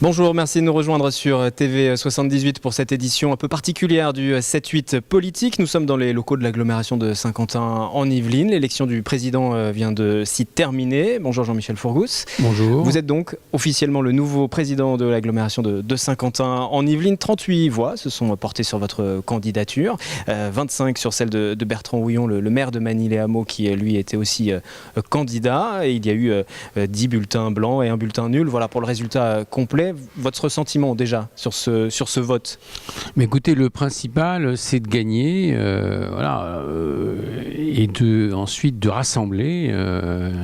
Bonjour, merci de nous rejoindre sur TV78 pour cette édition un peu particulière du 7-8 politique. Nous sommes dans les locaux de l'agglomération de Saint-Quentin en Yvelines. L'élection du président vient de s'y terminer. Bonjour Jean-Michel Fourgousse. Bonjour. Vous êtes donc officiellement le nouveau président de l'agglomération de Saint-Quentin en Yvelines. 38 voix se sont portées sur votre candidature, 25 sur celle de Bertrand Houillon, le maire de Magny-les-Hameaux, qui lui était aussi candidat. Et il y a eu 10 bulletins blancs et un bulletin nul. Voilà pour le résultat complet. Votre ressentiment déjà sur ce vote? Mais écoutez, le principal, c'est de gagner, et ensuite de rassembler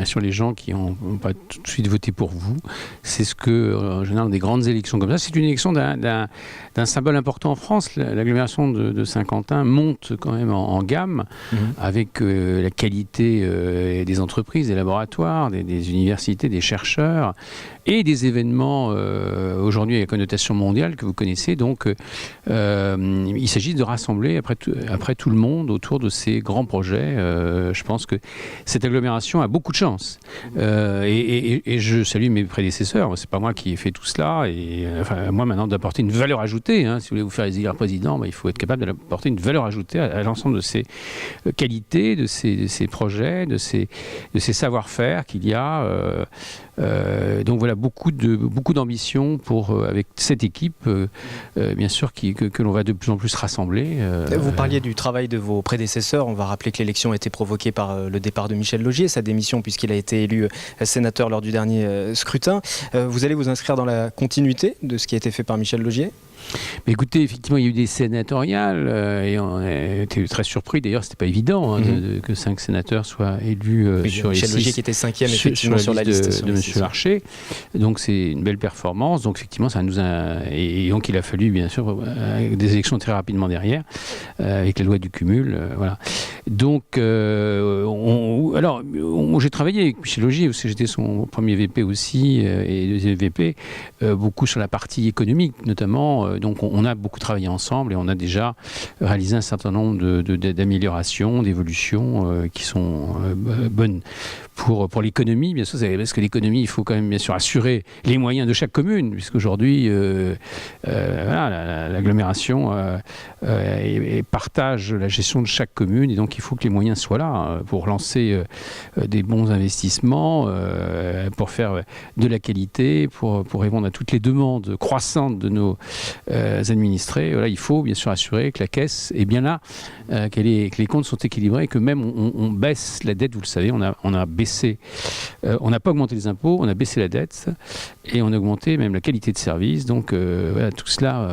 sur les gens qui n'ont pas tout de suite voté pour vous. C'est ce que, en général, des grandes élections comme ça, c'est une élection d'un symbole important en France. L'agglomération de Saint-Quentin monte quand même en gamme avec la qualité des entreprises, des laboratoires, des universités, des chercheurs et des événements aujourd'hui à connotation mondiale que vous connaissez. Donc il s'agit de rassembler après tout le monde autour de ces grands projets. Je pense que cette agglomération a beaucoup de chance. Et je salue mes prédécesseurs. C'est pas moi qui ai fait tout cela. Et moi maintenant d'apporter une valeur ajoutée. Si vous voulez vous faire élire président, il faut être capable d'apporter une valeur ajoutée à l'ensemble de ces qualités, de ces projets, de ces savoir-faire qu'il y a. Donc voilà, beaucoup d'ambition avec cette équipe, bien sûr, que l'on va de plus en plus rassembler. Vous parliez du travail de vos prédécesseurs. On va rappeler que l'élection a été provoquée par le départ de Michel Laugier, sa démission puisqu'il a été élu sénateur lors du dernier scrutin. Vous allez vous inscrire dans la continuité de ce qui a été fait par Michel Laugier ? Mais écoutez, effectivement, il y a eu des sénatoriales et on a été très surpris. D'ailleurs, c'était pas évident que 5 sénateurs soient élus sur les 6. Michel Laugier qui était 5e effectivement sur la liste de M. Larcher. Donc c'est une belle performance. Donc effectivement, ça nous a et donc il a fallu bien sûr des élections très rapidement derrière avec la loi du cumul. Voilà. Donc j'ai travaillé avec Michel Laugier parce que j'étais son premier VP aussi et deuxième VP, beaucoup sur la partie économique notamment. Donc on a beaucoup travaillé ensemble et on a déjà réalisé un certain nombre d'améliorations, d'évolutions qui sont bonnes pour l'économie, bien sûr, parce que l'économie, il faut quand même bien sûr assurer les moyens de chaque commune, puisqu'aujourd'hui, l'agglomération partage la gestion de chaque commune, et donc il faut que les moyens soient là pour lancer des bons investissements, pour faire de la qualité, pour répondre à toutes les demandes croissantes de nos administrés. Voilà, il faut bien sûr assurer que la caisse est bien là, que les comptes sont équilibrés, que même on baisse la dette, vous le savez, on a baissé, on n'a pas augmenté les impôts, on a baissé la dette et on a augmenté même la qualité de service. Donc voilà, tout cela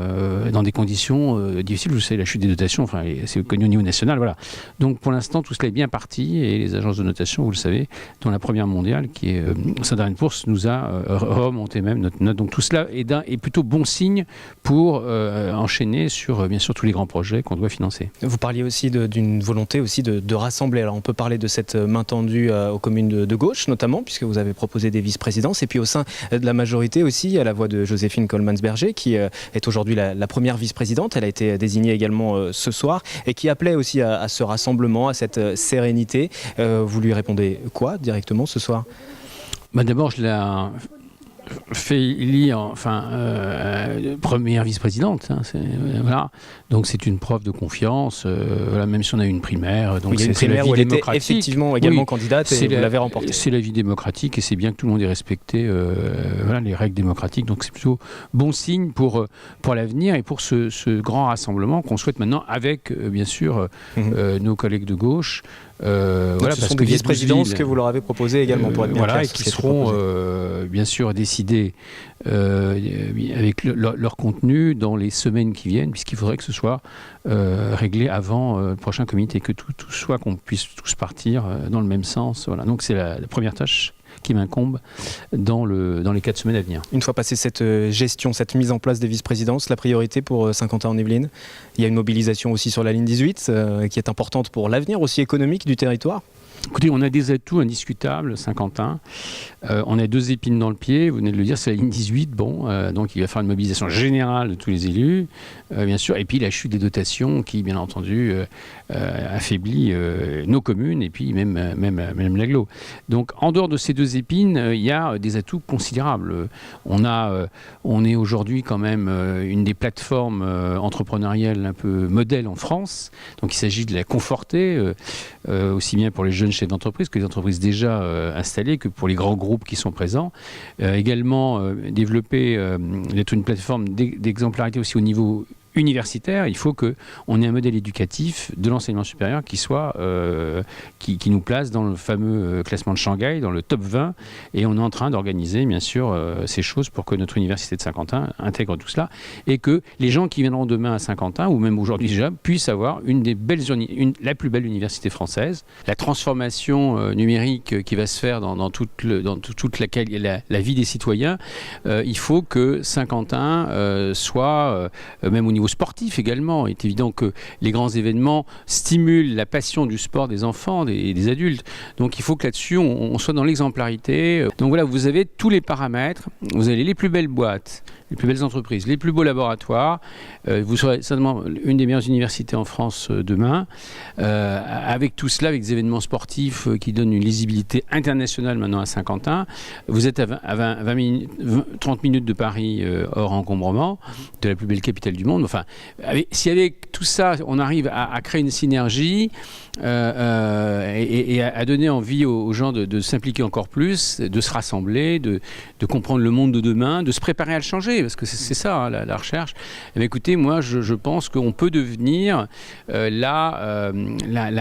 dans des conditions difficiles. Vous savez, la chute des dotations, c'est connu au niveau national. Voilà. Donc pour l'instant, tout cela est bien parti et les agences de notation, vous le savez, dont la première mondiale, qui est Standard & Poor's, nous a remonté même notre note. Donc tout cela est plutôt bon signe pour enchaîner sur bien sûr tous les grands projets qu'on doit financer. Vous parliez aussi d'une volonté aussi de rassembler. Alors on peut parler de cette main tendue aux communes de gauche notamment, puisque vous avez proposé des vice-présidences, et puis au sein de la majorité aussi, à la voix de Joséphine Coleman-Berger, qui est aujourd'hui la première vice-présidente. Elle a été désignée également ce soir, et qui appelait aussi à ce rassemblement, à cette sérénité. Vous lui répondez quoi directement ce soir ? D'abord, je l'ai fait élire première vice-présidente, voilà. Donc c'est une preuve de confiance, voilà, même si on a eu une primaire, donc c'est la vie démocratique. Effectivement également candidate et vous l'avez remportée. C'est la vie démocratique et c'est bien que tout le monde ait respecté les règles démocratiques, donc c'est plutôt bon signe pour l'avenir et pour ce grand rassemblement qu'on souhaite maintenant avec bien sûr nos collègues de gauche. Voilà, ce sont des vice-présidences que vous leur avez proposées également pour être bien clair, et qui seront bien sûr décidées avec leur contenu dans les semaines qui viennent, puisqu'il faudrait que ce soit réglé avant le prochain comité, que tout soit, qu'on puisse tous partir dans le même sens. Voilà. Donc c'est la première tâche qui m'incombe dans les 4 semaines à venir. Une fois passée cette gestion, cette mise en place des vice-présidences, la priorité pour Saint-Quentin-en-Yvelines, il y a une mobilisation aussi sur la ligne 18 qui est importante pour l'avenir aussi économique du territoire. Écoutez, on a des atouts indiscutables, Saint-Quentin. On a 2 épines dans le pied, vous venez de le dire, c'est la ligne 18. Donc il va faire une mobilisation générale de tous les élus, bien sûr. Et puis la chute des dotations qui, bien entendu, affaiblit nos communes et puis même l'agglo. Donc en dehors de ces 2 épines, il y a des atouts considérables. On est aujourd'hui quand même une des plateformes entrepreneuriales un peu modèle en France. Donc il s'agit de la conforter, aussi bien pour les jeunes chefs d'entreprise que les entreprises déjà installées, que pour les grands groupes qui sont présents. Également développer, d'être une plateforme d'exemplarité aussi au niveau universitaire. Il faut qu'on ait un modèle éducatif de l'enseignement supérieur qui soit qui nous place dans le fameux classement de Shanghai, dans le top 20, et on est en train d'organiser bien sûr ces choses pour que notre université de Saint-Quentin intègre tout cela et que les gens qui viendront demain à Saint-Quentin ou même aujourd'hui déjà puissent avoir la plus belle université française. La transformation numérique qui va se faire dans toute la vie des citoyens, il faut que Saint-Quentin soit même au niveau sportif également. Il est évident que les grands événements stimulent la passion du sport des enfants et des adultes. Donc il faut que là-dessus, on soit dans l'exemplarité. Donc voilà, vous avez tous les paramètres. Vous avez les plus belles boîtes, les plus belles entreprises, les plus beaux laboratoires. Vous serez certainement une des meilleures universités en France demain. Avec tout cela, avec des événements sportifs qui donnent une lisibilité internationale maintenant à Saint-Quentin. Vous êtes à 30 minutes de Paris hors encombrement, de la plus belle capitale du monde. Enfin, si avec tout ça, on arrive à créer une synergie et à donner envie aux gens de s'impliquer encore plus, de se rassembler, de comprendre le monde de demain, de se préparer à le changer, parce que c'est ça, hein, la recherche. Eh bien, écoutez, moi, je pense qu'on peut devenir la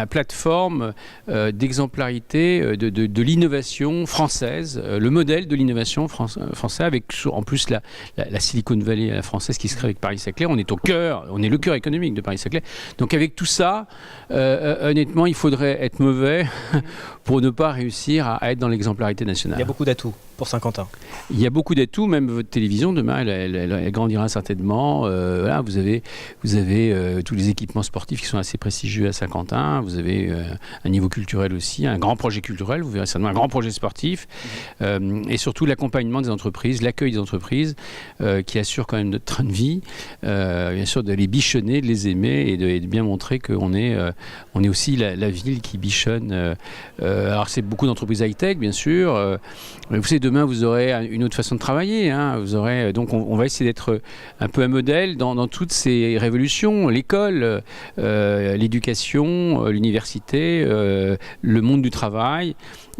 plateforme d'exemplarité de l'innovation française, le modèle de l'innovation français, avec en plus la Silicon Valley à la française qui se crée avec Paris-Saclay. On est au cœur, on est le cœur économique de Paris-Saclay. Donc avec tout ça, honnêtement, il faudrait être mauvais pour ne pas réussir à être dans l'exemplarité nationale. Il y a beaucoup d'atouts pour Saint-Quentin. Il y a beaucoup d'atouts, même votre télévision, demain, elle grandira certainement. Voilà, vous avez tous les équipements sportifs qui sont assez prestigieux à Saint-Quentin. Vous avez un niveau culturel aussi, un grand projet culturel, vous verrez certainement un grand projet sportif. Et surtout l'accompagnement des entreprises, l'accueil des entreprises qui assure quand même notre train de vie. Bien sûr, de les bichonner, de les aimer et de bien montrer qu'on est aussi la ville qui bichonne. Alors, c'est beaucoup d'entreprises high-tech, bien sûr. Vous savez, demain, vous aurez une autre façon de travailler. Hein. Vous aurez, donc, on va essayer d'être un peu un modèle dans toutes ces révolutions. L'école, l'éducation, l'université, le monde du travail,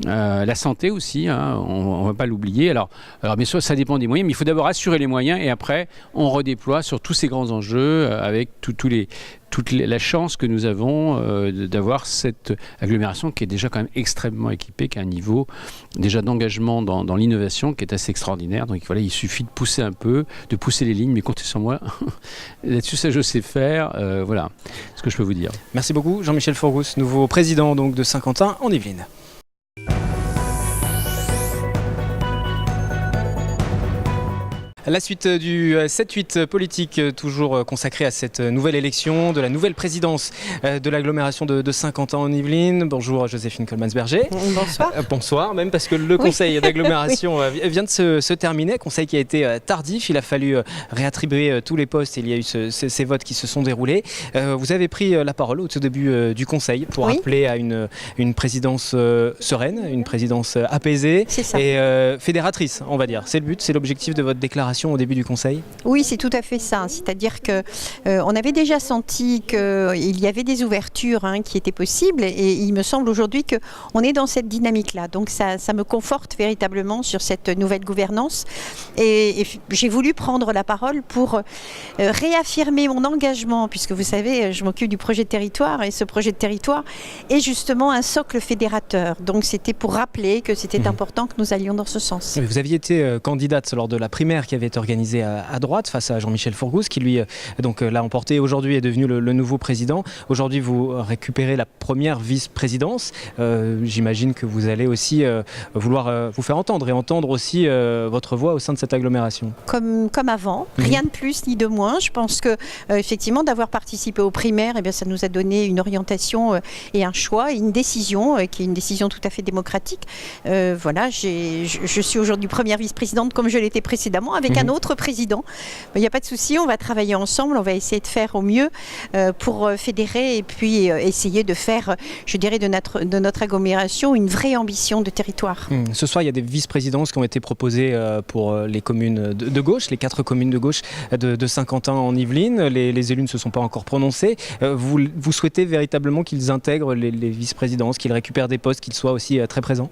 la santé aussi, hein, on ne va pas l'oublier. Alors, bien sûr, ça dépend des moyens, mais il faut d'abord assurer les moyens et après, on redéploie sur tous ces grands enjeux avec toute la chance que nous avons d'avoir cette agglomération qui est déjà quand même extrêmement équipée, qui a un niveau déjà d'engagement dans l'innovation qui est assez extraordinaire. Donc voilà, il suffit de pousser un peu, de pousser les lignes, mais comptez sur moi. Là-dessus, ça je sais faire. Voilà ce que je peux vous dire. Merci beaucoup Jean-Michel Forgous, nouveau président donc, de Saint-Quentin en Yvelines. La suite du 7-8 politique, toujours consacrée à cette nouvelle élection de la nouvelle présidence de l'agglomération de Saint-Quentin en Yvelines. Bonjour Joséphine Coleman-Berger. Bonsoir. Bonsoir, même parce que le conseil d'agglomération vient de se terminer, conseil qui a été tardif. Il a fallu réattribuer tous les postes et il y a eu ces votes qui se sont déroulés. Vous avez pris la parole au tout début du conseil pour appeler à une présidence sereine, une présidence apaisée et fédératrice, on va dire. C'est le but, c'est l'objectif de votre déclaration au début du Conseil ? Oui, c'est tout à fait ça. C'est-à-dire qu'on avait déjà senti qu'il y avait des ouvertures qui étaient possibles et il me semble aujourd'hui qu'on est dans cette dynamique-là. Donc ça me conforte véritablement sur cette nouvelle gouvernance et j'ai voulu prendre la parole pour réaffirmer mon engagement, puisque vous savez, je m'occupe du projet de territoire et ce projet de territoire est justement un socle fédérateur. Donc c'était pour rappeler que c'était important que nous allions dans ce sens. Vous aviez été candidate lors de la primaire qui avait est organisée à droite face à Jean-Michel Fourgousse qui lui donc l'a emporté aujourd'hui est devenu le nouveau président. Aujourd'hui vous récupérez la première vice-présidence. J'imagine que vous allez aussi vouloir vous faire entendre et entendre aussi votre voix au sein de cette agglomération. Comme avant, rien de plus ni de moins. Je pense que effectivement d'avoir participé aux primaires, eh bien, ça nous a donné une orientation et un choix, et une décision qui est une décision tout à fait démocratique. Voilà, je suis aujourd'hui première vice-présidente comme je l'étais précédemment avec un autre président. Il n'y a pas de souci, on va travailler ensemble, on va essayer de faire au mieux pour fédérer et puis essayer de faire, je dirais, de notre agglomération une vraie ambition de territoire. Ce soir, il y a des vice-présidences qui ont été proposées pour les communes de gauche, les 4 communes de gauche de Saint-Quentin en Yvelines. Les élus ne se sont pas encore prononcés. Vous souhaitez véritablement qu'ils intègrent les vice-présidences, qu'ils récupèrent des postes, qu'ils soient aussi très présents?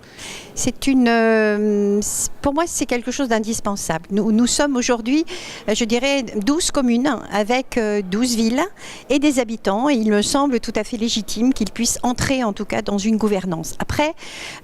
Pour moi, c'est quelque chose d'indispensable. Nous sommes aujourd'hui, je dirais, 12 communes avec 12 villes et des habitants. Et il me semble tout à fait légitime qu'ils puissent entrer, en tout cas, dans une gouvernance. Après,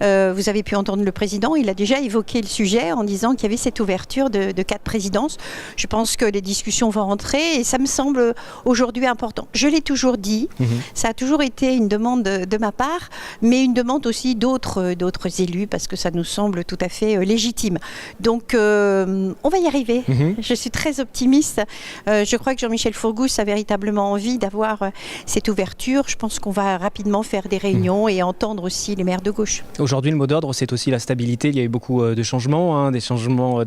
vous avez pu entendre le président, il a déjà évoqué le sujet en disant qu'il y avait cette ouverture de 4 présidences. Je pense que les discussions vont rentrer et ça me semble aujourd'hui important. Je l'ai toujours dit, ça a toujours été une demande de ma part, mais une demande aussi d'autres élus parce que ça nous semble tout à fait légitime. Donc, on va y arriver. Je suis très optimiste. Je crois que Jean-Michel Fourgousse a véritablement envie d'avoir cette ouverture. Je pense qu'on va rapidement faire des réunions et entendre aussi les maires de gauche. Aujourd'hui, le mot d'ordre, c'est aussi la stabilité. Il y a eu beaucoup de changements, des changements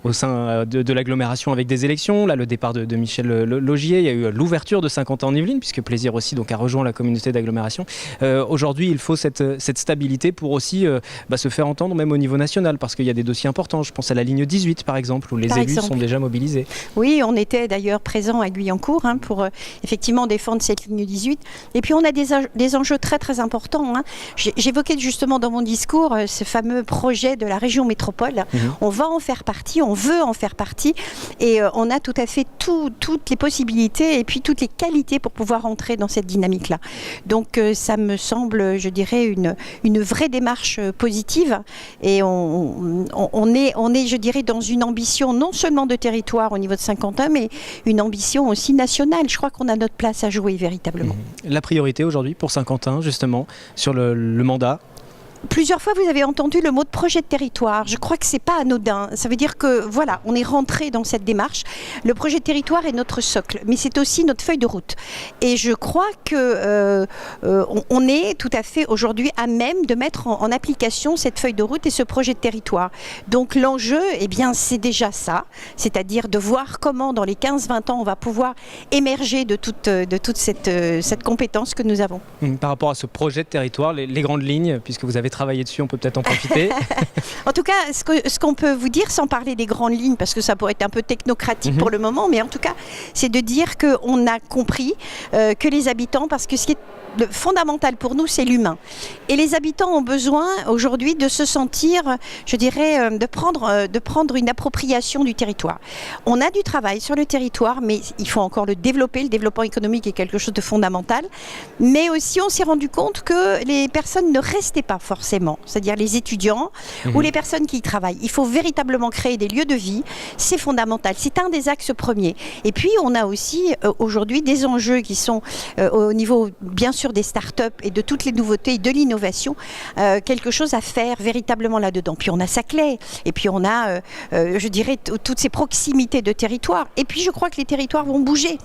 au sein de l'agglomération avec des élections. Là, le départ de Michel Laugier. Il y a eu l'ouverture de Saint-Quentin-en-Yvelines, puisque Plaisir aussi donc, a rejoint la communauté d'agglomération. Aujourd'hui, il faut cette stabilité pour aussi se faire entendre même au niveau national, parce qu'il y a des dossiers importants. Je pense à la ligne 18, par exemple, où les élus sont déjà mobilisés. Oui, on était d'ailleurs présents à Guyancourt pour effectivement défendre cette ligne 18. Et puis, on a des enjeux très, très importants. J'évoquais justement dans mon discours ce fameux projet de la région métropole. On va en faire partie, on veut en faire partie. Et on a tout à fait toutes les possibilités et puis toutes les qualités pour pouvoir entrer dans cette dynamique-là. Donc, ça me semble, je dirais, une vraie démarche positive. Et on est, je dirais, dans une ambition non seulement de territoire au niveau de Saint-Quentin, mais une ambition aussi nationale. Je crois qu'on a notre place à jouer véritablement. La priorité aujourd'hui pour Saint-Quentin, justement, sur le mandat? Plusieurs fois, vous avez entendu le mot de projet de territoire. Je crois que c'est pas anodin. Ça veut dire que, voilà, on est rentré dans cette démarche. Le projet de territoire est notre socle, mais c'est aussi notre feuille de route. Et je crois que on est tout à fait aujourd'hui à même de mettre en application cette feuille de route et ce projet de territoire. Donc l'enjeu, eh bien, c'est déjà ça, c'est-à-dire de voir comment, dans les 15-20 ans, on va pouvoir émerger de toute cette compétence que nous avons. Par rapport à ce projet de territoire, les grandes lignes, puisque vous avez travaillé dessus, on peut peut-être en profiter. En tout cas, ce qu'on peut vous dire, sans parler des grandes lignes, parce que ça pourrait être un peu technocratique pour le moment, mais en tout cas, c'est de dire qu'on a compris que les habitants, parce que ce qui est fondamental pour nous, c'est l'humain. Et les habitants ont besoin aujourd'hui de se sentir, je dirais, de prendre une appropriation du territoire. On a du travail sur le territoire, mais il faut encore le développer. Le développement économique est quelque chose de fondamental. Mais aussi, on s'est rendu compte que les personnes ne restaient pas forcément, c'est-à-dire les étudiants ou les personnes qui y travaillent. Il faut véritablement créer des lieux de vie. C'est fondamental. C'est un des axes premiers. Et puis, on a aussi aujourd'hui des enjeux qui sont au niveau, bien sûr, des start-up et de toutes les nouveautés et de l'innovation, quelque chose à faire véritablement là-dedans. Puis on a Saclay, et puis on a, je dirais, toutes ces proximités de territoire. Et puis je crois que les territoires vont bouger.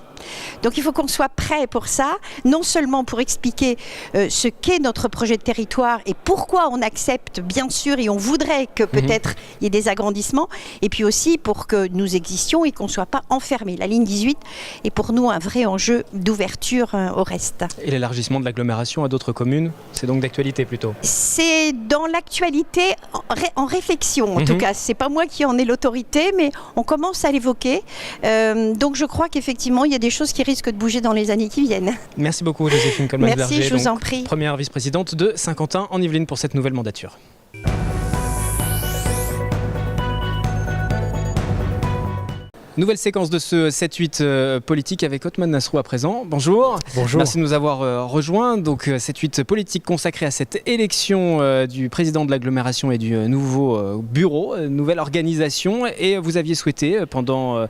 Donc il faut qu'on soit prêt pour ça, non seulement pour expliquer ce qu'est notre projet de territoire et pourquoi on accepte, bien sûr, et on voudrait que peut-être il y ait des agrandissements, et puis aussi pour que nous existions et qu'on ne soit pas enfermés. La ligne 18 est pour nous un vrai enjeu d'ouverture au reste. Et l'élargissement de l'agglomération à d'autres communes, c'est donc d'actualité plutôt? C'est dans l'actualité, en réflexion en tout cas. C'est pas moi qui en ai l'autorité, mais on commence à l'évoquer. Donc je crois qu'effectivement, il y a des choses qui risquent de bouger dans les années qui viennent. Merci beaucoup Joséphine Coleman-Berger. Merci, je vous en prie. Première vice-présidente de Saint-Quentin en Yvelines pour cette nouvelle mandature. Nouvelle séquence de ce 7-8 politique avec Othman Nasrou à présent. Bonjour. Bonjour. Merci de nous avoir rejoints. Donc 7-8 politique consacré à cette élection du président de l'agglomération et du nouveau bureau, nouvelle organisation. Et vous aviez souhaité pendant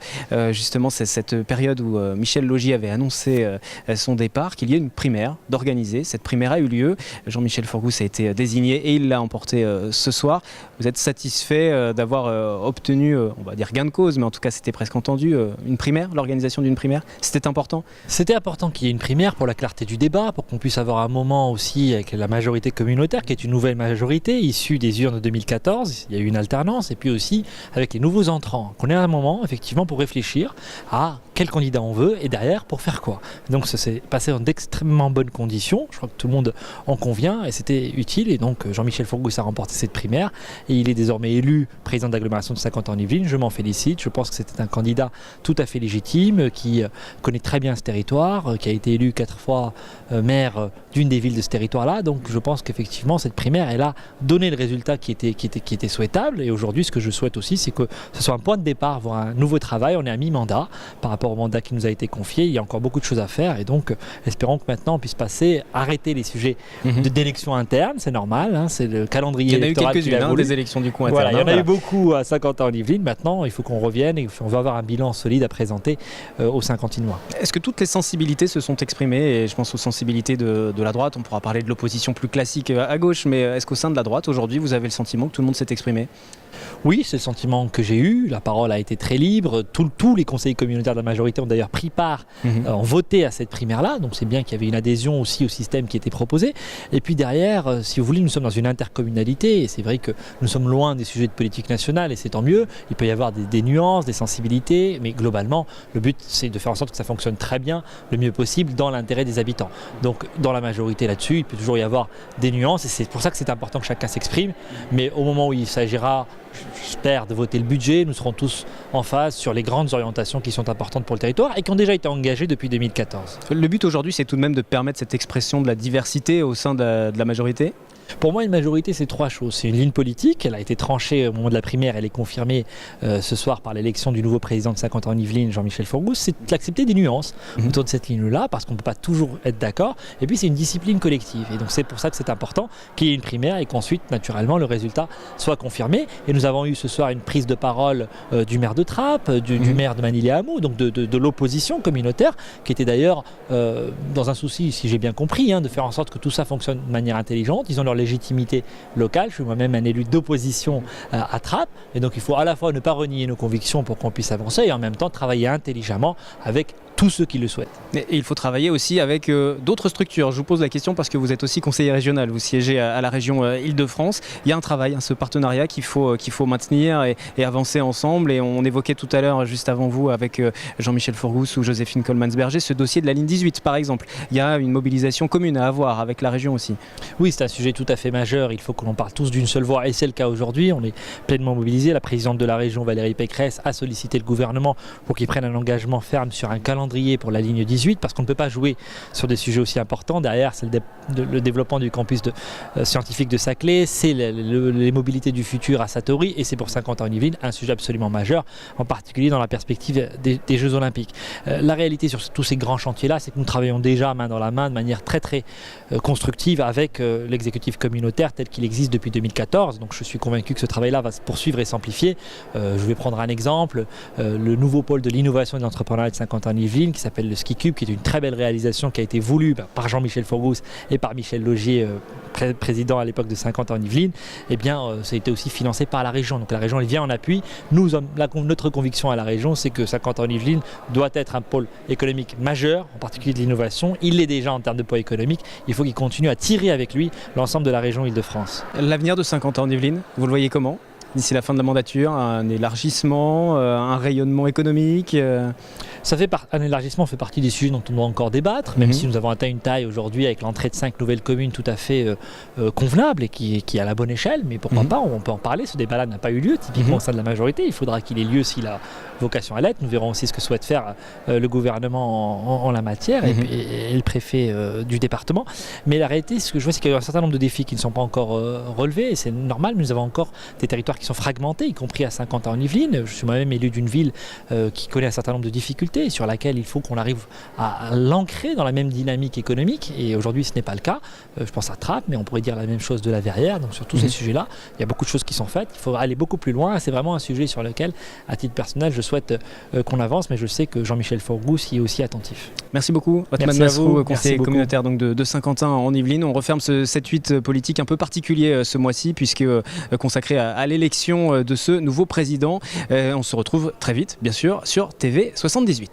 justement cette période où Michel Laugier avait annoncé son départ qu'il y ait une primaire d'organiser. Cette primaire a eu lieu. Jean-Michel Forgousse a été désigné et il l'a emporté ce soir. Vous êtes satisfait d'avoir obtenu, on va dire gain de cause, mais en tout cas c'était presque entendu, une primaire, l'organisation d'une primaire, c'était important? C'était important qu'il y ait une primaire pour la clarté du débat, pour qu'on puisse avoir un moment aussi avec la majorité communautaire, qui est une nouvelle majorité issue des urnes de 2014, il y a eu une alternance, et puis aussi avec les nouveaux entrants, qu'on ait un moment effectivement pour réfléchir à quel candidat on veut et derrière pour faire quoi. Donc ça s'est passé dans d'extrêmement bonnes conditions, je crois que tout le monde en convient et c'était utile, et donc Jean-Michel Forgousse a remporté cette primaire et il est désormais élu président de l'agglomération de Saint-Quentin-en-Yvelines. Je m'en félicite, je pense que c'était un candidat tout à fait légitime, qui connaît très bien ce territoire, qui a été élu 4 fois maire d'une des villes de ce territoire-là, donc je pense qu'effectivement cette primaire elle a donné le résultat qui était souhaitable, et aujourd'hui ce que je souhaite aussi c'est que ce soit un point de départ pour un nouveau travail. On est à mi-mandat par rapport au mandat qui nous a été confié, il y a encore beaucoup de choses à faire, et donc espérons que maintenant on puisse arrêter les sujets d'élections internes, c'est normal, hein, c'est le calendrier électoral. Il y en a eu quelques-unes, des élections du coup internes. Voilà, il y en a eu beaucoup à Saint-Quentin-en-Yvelines, maintenant il faut qu'on revienne et on va avoir un bilan solide à présenter aux Saint-Quentinois. Est-ce que toutes les sensibilités se sont exprimées, et je pense aux sensibilités de la droite, on pourra parler de l'opposition plus classique à gauche, mais est-ce qu'au sein de la droite aujourd'hui vous avez le sentiment que tout le monde s'est exprimé? Oui, c'est le sentiment que j'ai eu. La parole a été très libre. Tous les conseillers communautaires de la majorité ont d'ailleurs pris part, ont voté à cette primaire-là. Donc c'est bien qu'il y avait une adhésion aussi au système qui était proposé. Et puis derrière, si vous voulez, nous sommes dans une intercommunalité. Et c'est vrai que nous sommes loin des sujets de politique nationale, et c'est tant mieux. Il peut y avoir des nuances, des sensibilités. Mais globalement, le but, c'est de faire en sorte que ça fonctionne très bien, le mieux possible, dans l'intérêt des habitants. Donc dans la majorité là-dessus, il peut toujours y avoir des nuances. Et c'est pour ça que c'est important que chacun s'exprime. Mais au moment où il s'agira, j'espère, de voter le budget, nous serons tous en phase sur les grandes orientations qui sont importantes pour le territoire et qui ont déjà été engagées depuis 2014. Le but aujourd'hui, c'est tout de même de permettre cette expression de la diversité au sein de la majorité? Pour moi, une majorité, c'est 3 choses. C'est une ligne politique, elle a été tranchée au moment de la primaire, elle est confirmée ce soir par l'élection du nouveau président de Saint-Quentin-en-Yvelines, Jean-Michel Forgousse. C'est d'accepter des nuances autour de cette ligne-là, parce qu'on ne peut pas toujours être d'accord. Et puis, c'est une discipline collective. Et donc, c'est pour ça que c'est important qu'il y ait une primaire et qu'ensuite, naturellement, le résultat soit confirmé. Et nous avons eu ce soir une prise de parole du maire de Trappes, du maire de Manille-et-Hameaux, donc de l'opposition communautaire, qui était d'ailleurs dans un souci, si j'ai bien compris, de faire en sorte que tout ça fonctionne de manière intelligente. Ils ont leur légitimité locale. Je suis moi-même un élu d'opposition à Trappes, et donc il faut à la fois ne pas renier nos convictions pour qu'on puisse avancer et en même temps travailler intelligemment avec tous ceux qui le souhaitent. Et il faut travailler aussi avec d'autres structures. Je vous pose la question parce que vous êtes aussi conseiller régional, vous siégez à la région Île-de-France. Il y a un travail, ce partenariat qu'il faut maintenir et avancer ensemble. Et on évoquait tout à l'heure, juste avant vous, avec Jean-Michel Forgousse ou Joséphine Coleman-Berger, ce dossier de la ligne 18 par exemple. Il y a une mobilisation commune à avoir avec la région aussi. Oui, c'est un sujet tout à fait majeur. Il faut que l'on parle tous d'une seule voix, et c'est le cas aujourd'hui. On est pleinement mobilisés. La présidente de la région, Valérie Pécresse, a sollicité le gouvernement pour qu'il prenne un engagement ferme sur un calendrier pour la ligne 18, parce qu'on ne peut pas jouer sur des sujets aussi importants. Derrière, c'est le développement du campus scientifique de Saclay, c'est les mobilités du futur à Satory, et c'est pour Saint-Quentin-en-Yvelines un sujet absolument majeur, en particulier dans la perspective des Jeux Olympiques. La réalité sur tous ces grands chantiers-là, c'est que nous travaillons déjà main dans la main de manière très très constructive avec l'exécutif communautaire tel qu'il existe depuis 2014. Donc je suis convaincu que ce travail-là va se poursuivre et s'amplifier. Je vais prendre un exemple, le nouveau pôle de l'innovation et de l'entrepreneuriat de Saint-Quentin-en-Yvelines, qui s'appelle le Ski Cube, qui est une très belle réalisation qui a été voulue par Jean-Michel Forgousse et par Michel Laugier, président à l'époque de Saint-Quentin-en-Yvelines. Eh bien, ça a été aussi financé par la région. Donc la région elle vient en appui. Notre conviction à la région, c'est que Saint-Quentin-en-Yvelines doit être un pôle économique majeur, en particulier de l'innovation. Il l'est déjà en termes de poids économique. Il faut qu'il continue à tirer avec lui l'ensemble de la région Île-de-France. L'avenir de Saint-Quentin-en-Yvelines, vous le voyez comment ? D'ici la fin de la mandature, un élargissement, un rayonnement économique Un élargissement fait partie des sujets dont on doit encore débattre, même si nous avons atteint une taille aujourd'hui avec l'entrée de 5 nouvelles communes tout à fait convenable et qui est à la bonne échelle. Mais pourquoi pas, on peut en parler. Ce débat-là n'a pas eu lieu, typiquement au sein de la majorité. Il faudra qu'il ait lieu s'il a vocation à l'être. Nous verrons aussi ce que souhaite faire le gouvernement en la matière et le préfet du département. Mais la réalité, ce que je vois, c'est qu'il y a un certain nombre de défis qui ne sont pas encore relevés. Et c'est normal, mais nous avons encore des territoires qui sont fragmentés, y compris à Saint-Quentin-en-Yvelines. Je suis moi-même élu d'une ville qui connaît un certain nombre de difficultés, sur laquelle il faut qu'on arrive à l'ancrer dans la même dynamique économique. Et aujourd'hui, ce n'est pas le cas. Je pense à Trappes, mais on pourrait dire la même chose de la Verrière. Donc sur tous ces sujets-là, il y a beaucoup de choses qui sont faites. Il faut aller beaucoup plus loin. C'est vraiment un sujet sur lequel, à titre personnel, je souhaite qu'on avance, mais je sais que Jean-Michel Forgousse y est aussi attentif. Merci beaucoup, Othman Nasrou, conseiller communautaire donc de Saint-Quentin en Yvelines. On referme ce 7-8 politique un peu particulier ce mois-ci, puisque consacré à l'élection de ce nouveau président. On se retrouve très vite, bien sûr, sur TV78.